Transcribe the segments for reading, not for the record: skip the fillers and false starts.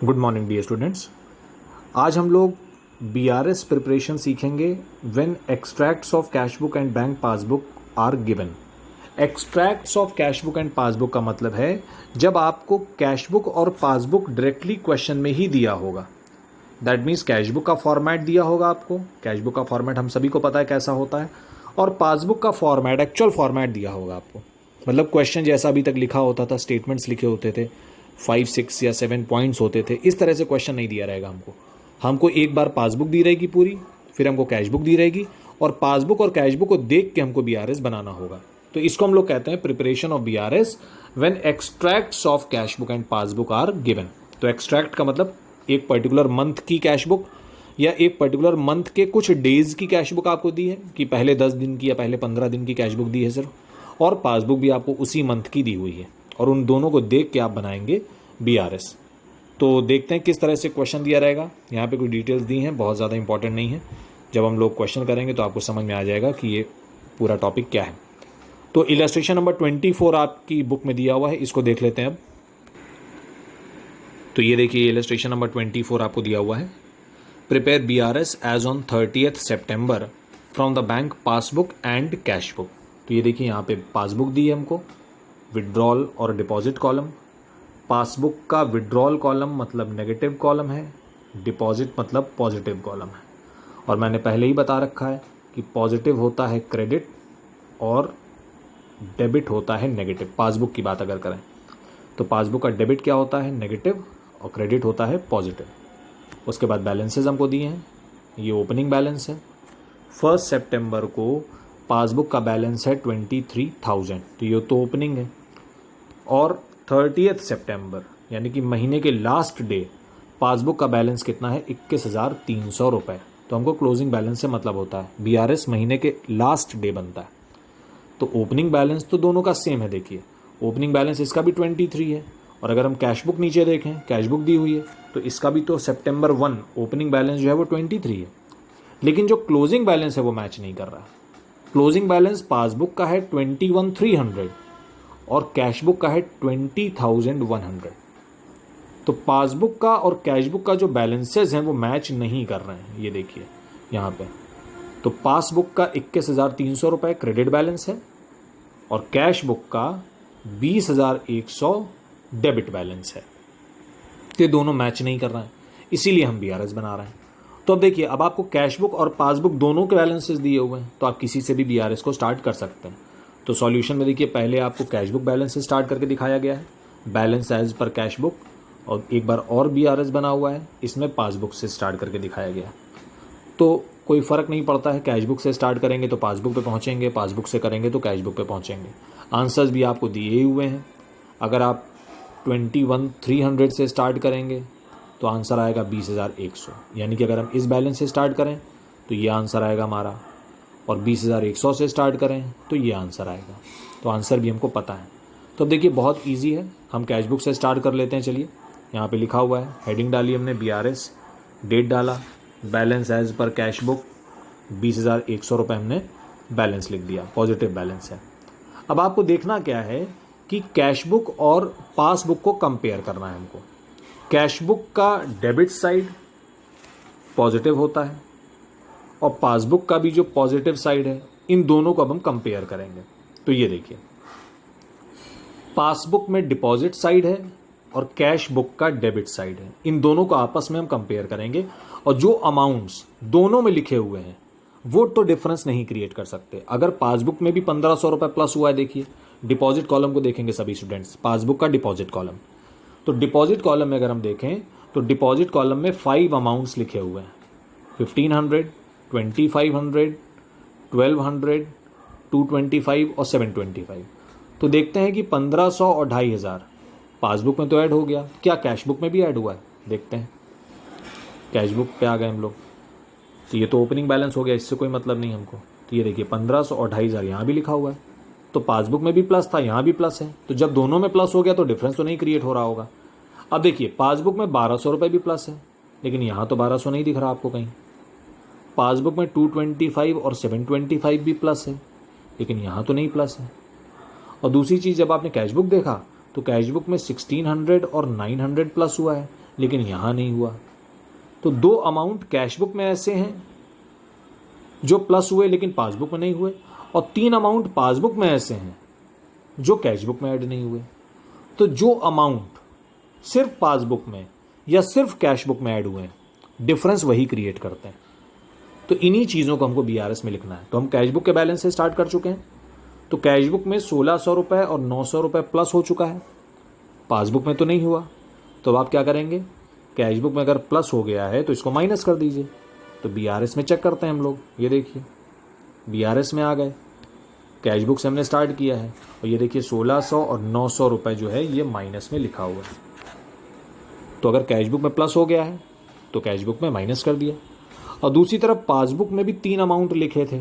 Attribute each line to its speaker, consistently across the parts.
Speaker 1: Good morning dear students. आज हम लोग बीआरएस प्रिपरेशन सीखेंगे when extracts of cash book and bank passbook are given. Extracts of cash book and passbook का मतलब है जब आपको कैश बुक और पासबुक डायरेक्टली क्वेश्चन में ही दिया होगा। दैट मीन्स कैश बुक का फॉर्मेट दिया होगा आपको। कैश बुक का फॉर्मेट हम सभी को पता है कैसा होता है, और पासबुक का फॉर्मेट एक्चुअल फॉर्मेट दिया होगा आपको। मतलब क्वेश्चन जैसा अभी तक लिखा होता था, स्टेटमेंट्स लिखे होते थे, 5, 6 या 7 पॉइंट्स होते थे, इस तरह से क्वेश्चन नहीं दिया रहेगा हमको एक बार पासबुक दी रहेगी पूरी, फिर हमको कैश बुक दी रहेगी, और पासबुक और कैश बुक को देख के हमको बीआरएस बनाना होगा। तो इसको हम लोग कहते हैं preparation of BRS when extracts of cash book and passbook are given. तो एक्सट्रैक्ट का मतलब एक पर्टिकुलर मंथ की कैश बुक या एक पर्टिकुलर मंथ के कुछ डेज की कैश बुक आपको दी है कि पहले 10 दिन की या पहले 15 दिन की कैश बुक दी है सिर्फ, और पासबुक भी आपको उसी मंथ की दी हुई है, और उन दोनों को देख के आप बनाएंगे बीआरएस। तो देखते हैं किस तरह से क्वेश्चन दिया रहेगा। यहाँ पे कुछ डिटेल्स दी हैं, बहुत ज़्यादा इंपॉर्टेंट नहीं है। जब हम लोग क्वेश्चन करेंगे तो आपको समझ में आ जाएगा कि ये पूरा टॉपिक क्या है। तो इलस्ट्रेशन नंबर 24 आपकी बुक में दिया हुआ है, इसको देख लेते हैं अब। तो ये देखिए इलस्ट्रेशन नंबर 24 आपको दिया हुआ है। प्रिपेयर बीआरएस एज ऑन 30 सितंबर from the bank passbook and cash book. तो ये देखिए यहाँ पे पासबुक दी है हमको, विड्रॉल और डिपॉजिट कॉलम। पासबुक का विड्रॉल कॉलम मतलब नेगेटिव कॉलम है, डिपॉजिट मतलब पॉजिटिव कॉलम है। और मैंने पहले ही बता रखा है कि पॉजिटिव होता है क्रेडिट और डेबिट होता है नेगेटिव। पासबुक की बात अगर करें तो पासबुक का डेबिट क्या होता है, नेगेटिव, और क्रेडिट होता है पॉजिटिव। उसके बाद बैलेंसेस हमको दिए हैं। ये ओपनिंग बैलेंस है। 1 सितंबर को पासबुक का बैलेंस है 23,000, तो ये तो ओपनिंग है। और 30 सितंबर यानी कि महीने के लास्ट डे पासबुक का बैलेंस कितना है, 21,300 रुपये। तो हमको क्लोजिंग बैलेंस से मतलब होता है, बीआरएस महीने के लास्ट डे बनता है। तो ओपनिंग बैलेंस तो दोनों का सेम है। देखिए ओपनिंग बैलेंस इसका भी 23 है, और अगर हम कैश बुक नीचे देखें, कैश बुक दी हुई है, तो इसका भी तो सितंबर 1 ओपनिंग बैलेंस जो है वो 23 है। लेकिन जो क्लोजिंग बैलेंस है वो मैच नहीं कर रहा है। क्लोजिंग बैलेंस पासबुक का है 21,300 और कैश बुक का है 20,100। तो पासबुक का और कैश बुक का जो बैलेंसेस हैं वो मैच नहीं कर रहे हैं। ये देखिए यहाँ पे तो पासबुक का 21,300 रुपये क्रेडिट बैलेंस है, और कैश बुक का 20,100 डेबिट बैलेंस है। ये दोनों मैच नहीं कर रहे हैं, इसीलिए हम बीआरएस बना रहे हैं। तो अब देखिए, अब आपको कैश बुक और पासबुक दोनों के बैलेंसेस दिए हुए हैं, तो आप किसी से भी बीआरएस को स्टार्ट कर सकते हैं। तो सॉल्यूशन में देखिए पहले आपको कैश बुक बैलेंस से स्टार्ट करके दिखाया गया है, balance as per cash book, और एक बार और बीआरएस बना हुआ है, इसमें पासबुक से स्टार्ट करके दिखाया गया है। तो कोई फ़र्क नहीं पड़ता है, कैश बुक से स्टार्ट करेंगे तो पासबुक पे पहुँचेंगे, पासबुक से करेंगे तो कैश बुक पे पहुँचेंगे। आंसर्स भी आपको दिए ही हुए हैं। अगर आप 21,300 से स्टार्ट करेंगे तो आंसर आएगा 20,100, यानी कि अगर हम इस बैलेंस से स्टार्ट करें तो ये आंसर आएगा हमारा, और 20,100 से स्टार्ट करें तो ये आंसर आएगा। तो आंसर भी हमको पता है। तो अब देखिए बहुत इजी है, हम कैश बुक से स्टार्ट कर लेते हैं। चलिए यहाँ पे लिखा हुआ है, हेडिंग डाली हमने बीआरएस, डेट डाला, balance as per cash book 20,100 रुपये हमने बैलेंस लिख दिया, पॉजिटिव बैलेंस है। अब आपको देखना क्या है कि कैश बुक और पासबुक को कंपेयर करना है हमको। कैश बुक का डेबिट साइड पॉजिटिव होता है, और पासबुक का भी जो पॉजिटिव साइड है, इन दोनों को अब हम कंपेयर करेंगे। तो ये देखिए पासबुक में डिपॉजिट साइड है और कैश बुक का डेबिट साइड है, इन दोनों को आपस में हम कंपेयर करेंगे, और जो अमाउंट्स दोनों में लिखे हुए हैं वो तो डिफरेंस नहीं क्रिएट कर सकते। अगर पासबुक में भी 1,500 रुपये प्लस हुआ है, देखिए डिपॉजिट कॉलम को देखेंगे सभी स्टूडेंट्स, पासबुक का डिपॉजिट कॉलम। तो डिपॉजिट कॉलम में अगर हम देखें तो डिपॉजिट कॉलम में 5 अमाउंट्स लिखे हुए हैं, 1,500, 2,500, 1,200, 225 और 725। तो देखते हैं कि 1,500 और 2,500 पासबुक में तो ऐड हो गया, क्या कैश बुक में भी ऐड हुआ है? देखते हैं, कैश बुक पे आ गए हम लोग, तो ये तो ओपनिंग बैलेंस हो गया, इससे कोई मतलब नहीं हमको। तो ये देखिए 1,500 और 2,500 यहाँ भी लिखा हुआ है, तो पासबुक में भी प्लस था, यहाँ भी प्लस है, तो जब दोनों में प्लस हो गया तो डिफरेंस तो नहीं क्रिएट हो रहा होगा। अब देखिए पासबुक में 1,200 रुपये भी प्लस है, लेकिन यहाँ तो 1,200 नहीं दिख रहा आपको कहीं। पासबुक में 225 और 725 भी प्लस है, लेकिन यहाँ तो नहीं प्लस है। और दूसरी चीज़, जब आपने कैश बुक देखा तो कैश बुक में 1,600 और 900 प्लस हुआ है, लेकिन यहाँ नहीं हुआ। तो 2 अमाउंट कैश बुक में ऐसे हैं जो प्लस हुए लेकिन पासबुक में नहीं हुए, और 3 अमाउंट पासबुक में ऐसे हैं जो कैश बुक में ऐड नहीं हुए। तो जो अमाउंट सिर्फ पासबुक में या सिर्फ कैश बुक में ऐड हुए हैं, डिफरेंस वही क्रिएट करते हैं। तो इन्हीं चीज़ों को हमको बीआरएस में लिखना है। तो हम कैश बुक के बैलेंस से स्टार्ट कर चुके हैं। तो कैश बुक में 1600 रुपये और 900 रुपये प्लस हो चुका है, पासबुक में तो नहीं हुआ। तो अब आप क्या करेंगे, कैश बुक में अगर प्लस हो गया है तो इसको माइनस कर दीजिए। तो बीआरएस में चेक करते हैं हम लोग, ये देखिए बीआरएस में आ गए, कैश बुक से हमने स्टार्ट किया है, और ये देखिए 1600 और 900 रुपये जो है ये माइनस में लिखा हुआ है। तो अगर कैश बुक में प्लस हो गया है तो कैश बुक में माइनस कर दिया। और दूसरी तरफ पासबुक में भी 3 अमाउंट लिखे थे,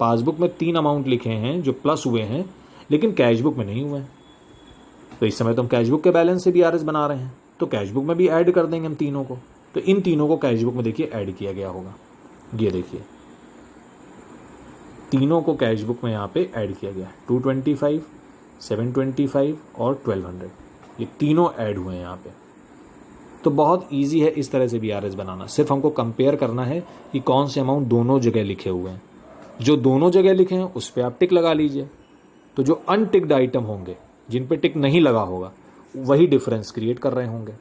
Speaker 1: पासबुक में 3 अमाउंट लिखे हैं जो प्लस हुए हैं लेकिन कैश बुक में नहीं हुए हैं। तो इस समय तो हम कैश बुक के बैलेंस से बीआरएस बना रहे हैं, तो कैश बुक में भी ऐड कर देंगे हम तीनों को। तो इन तीनों को कैश बुक में देखिए ऐड किया गया होगा, ये देखिए तीनों को कैश बुक में यहाँ पे ऐड किया गया, 225, 725 और 1200, ये तीनों ऐड हुए हैं यहाँ पे। तो बहुत इजी है इस तरह से बीआरएस बनाना। सिर्फ हमको कंपेयर करना है कि कौन से अमाउंट दोनों जगह लिखे हुए हैं। जो दोनों जगह लिखे हैं उस पर आप टिक लगा लीजिए। तो जो अनटिक्ड आइटम होंगे, जिन पे टिक नहीं लगा होगा, वही डिफरेंस क्रिएट कर रहे होंगे।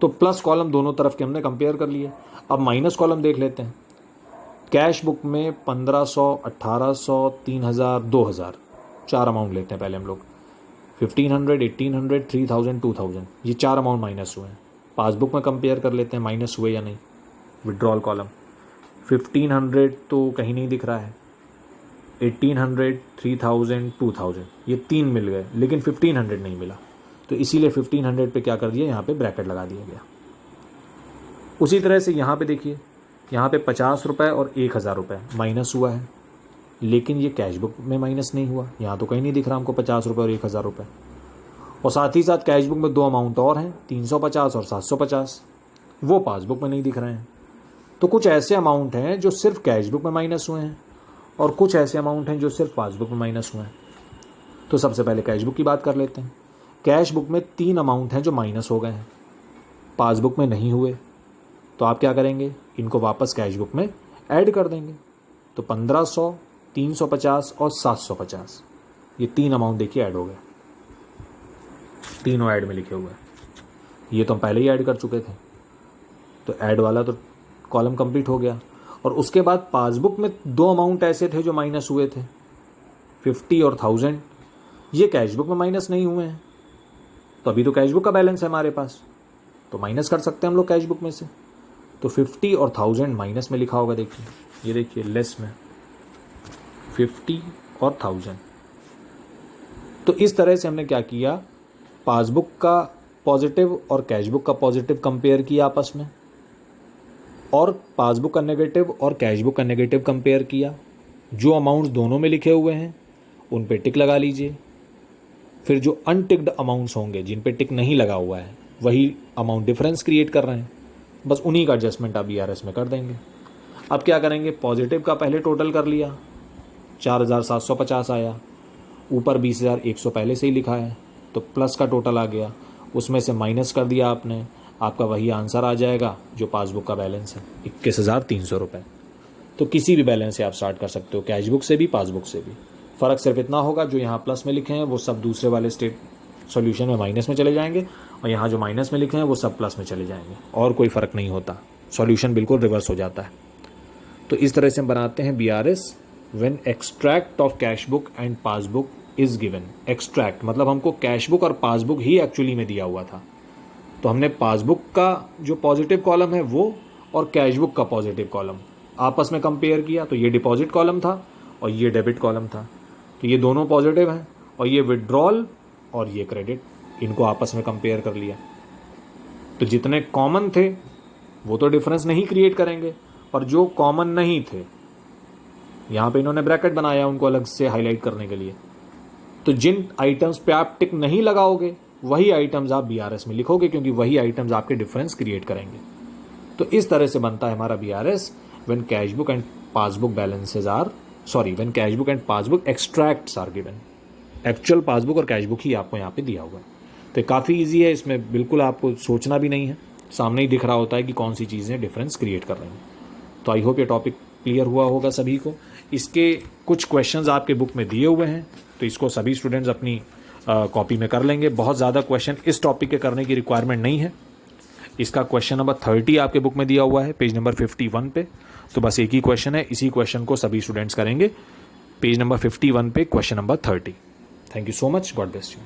Speaker 1: तो प्लस कॉलम दोनों तरफ के हमने कंपेयर कर लिए। अब माइनस कॉलम देख लेते हैं। कैश बुक में 1500, 1800, 3000, 2000, 4 अमाउंट लेते हैं पहले हम लोग। 1500, 1800, 3000, 2000, ये 4 अमाउंट माइनस हुए हैं। पासबुक में कंपेयर कर लेते हैं माइनस हुए या नहीं। विड्रॉल कॉलम 1500 तो कहीं नहीं दिख रहा है, 1800, 3000, 2000, ये 3 मिल गए लेकिन 1500 नहीं मिला। तो इसीलिए 1500 पे क्या कर दिया, यहाँ पे ब्रैकेट लगा दिया गया। उसी तरह से यहाँ पे देखिए, यहाँ पे 50 रुपये और 1000 रुपये माइनस हुआ है, लेकिन ये कैश बुक में माइनस नहीं हुआ। यहाँ तो कहीं नहीं दिख रहा हमको 50 रुपये और 1000 रुपये। और साथ ही साथ कैश बुक में 2 अमाउंट और हैं, 350 और 750, वो पासबुक में नहीं दिख रहे हैं। तो कुछ ऐसे अमाउंट हैं जो सिर्फ कैश बुक में माइनस हुए हैं, और कुछ ऐसे अमाउंट हैं जो सिर्फ पासबुक में माइनस हुए हैं। तो सबसे पहले कैश बुक की बात कर लेते हैं। कैश बुक में 3 अमाउंट हैं जो माइनस हो गए हैं, पासबुक में नहीं हुए। तो आप क्या करेंगे, इनको वापस कैश बुक में ऐड कर देंगे। तो 1500, 350 और 750, ये 3 अमाउंट देखिए ऐड हो गए, तीनों ऐड में लिखे हुए हैं। ये तो हम पहले ही ऐड कर चुके थे, तो ऐड वाला तो कॉलम कंप्लीट हो गया। और उसके बाद पासबुक में 2 अमाउंट ऐसे थे जो माइनस हुए थे, 50 और 1000, ये कैश बुक में माइनस नहीं हुए हैं। तो अभी तो कैश बुक का बैलेंस है हमारे पास, तो माइनस कर सकते हैं हम लोग कैश बुक में से। तो 50 और 1000 माइनस में लिखा होगा, देखिए ये देखिए लेस में 50 और 1000। तो इस तरह से हमने क्या किया, पासबुक का पॉजिटिव और कैश बुक का पॉजिटिव कंपेयर किया आपस में, और पासबुक का नेगेटिव और कैश बुक का नेगेटिव कंपेयर किया। जो अमाउंट्स दोनों में लिखे हुए हैं उन पे टिक लगा लीजिए। फिर जो अनटिक्ड अमाउंट्स होंगे, जिन पे टिक नहीं लगा हुआ है, वही अमाउंट डिफरेंस क्रिएट कर रहे हैं, बस उन्हीं का एडजस्टमेंट आप बीआरएस में कर देंगे। अब क्या करेंगे, पॉजिटिव का पहले टोटल कर लिया, 4750 आया, ऊपर 20100 पहले से ही लिखा है, तो प्लस का टोटल आ गया, उसमें से माइनस कर दिया आपने, आपका वही आंसर आ जाएगा जो पासबुक का बैलेंस है, 21,300 रुपये। तो किसी भी बैलेंस से आप स्टार्ट कर सकते हो, कैश बुक से भी पासबुक से भी। फ़र्क सिर्फ इतना होगा, जो यहाँ प्लस में लिखे हैं वो सब दूसरे वाले स्टेट सॉल्यूशन में माइनस में चले जाएंगे, और यहाँ जो माइनस में लिखे हैं वो सब प्लस में चले जाएंगे, और कोई फ़र्क नहीं होता, सॉल्यूशन बिल्कुल रिवर्स हो जाता है। तो इस तरह से हम बनाते हैं BRS when extract of cash book and passbook is given. Extract मतलब हमको कैश बुक और पासबुक ही एक्चुअली में दिया हुआ था, तो हमने पासबुक का जो पॉजिटिव कॉलम है वो और कैश बुक का पॉजिटिव कॉलम आपस में कंपेयर किया, तो ये डिपॉजिट कॉलम था और ये डेबिट कॉलम था। तो ये दोनों पॉजिटिव हैं, और ये विड्रॉल और ये क्रेडिट, इनको आपस में कंपेयर कर लिया। तो जितने कॉमन थे वो तो डिफरेंस नहीं क्रिएट करेंगे, और जो कॉमन नहीं थे, यहाँ पे इन्होंने ब्रैकेट बनाया उनको अलग से हाईलाइट करने के लिए। तो जिन आइटम्स पे आप टिक नहीं लगाओगे वही आइटम्स आप बीआरएस में लिखोगे, क्योंकि वही आइटम्स आपके डिफरेंस क्रिएट करेंगे। तो इस तरह से बनता है हमारा BRS when cash book and passbook balances are when cash book and passbook extracts are given. Actual passbook और कैश बुक ही आपको यहाँ पे दिया हुआ है। तो काफ़ी ईजी है, इसमें बिल्कुल आपको सोचना भी नहीं है, सामने ही दिख रहा होता है कि कौन सी चीज़ें डिफरेंस क्रिएट कर रही हैं। तो आई होप ये टॉपिक क्लियर हुआ होगा सभी को। इसके कुछ क्वेश्चंस आपके बुक में दिए हुए हैं, तो इसको सभी स्टूडेंट्स अपनी कॉपी में कर लेंगे। बहुत ज़्यादा क्वेश्चन इस टॉपिक के करने की रिक्वायरमेंट नहीं है। इसका क्वेश्चन नंबर 30 आपके बुक में दिया हुआ है पेज नंबर 51 पे, तो बस एक ही क्वेश्चन है, इसी क्वेश्चन को सभी स्टूडेंट्स करेंगे पेज नंबर 51 पे, question number 30। Thank you so much, God bless you.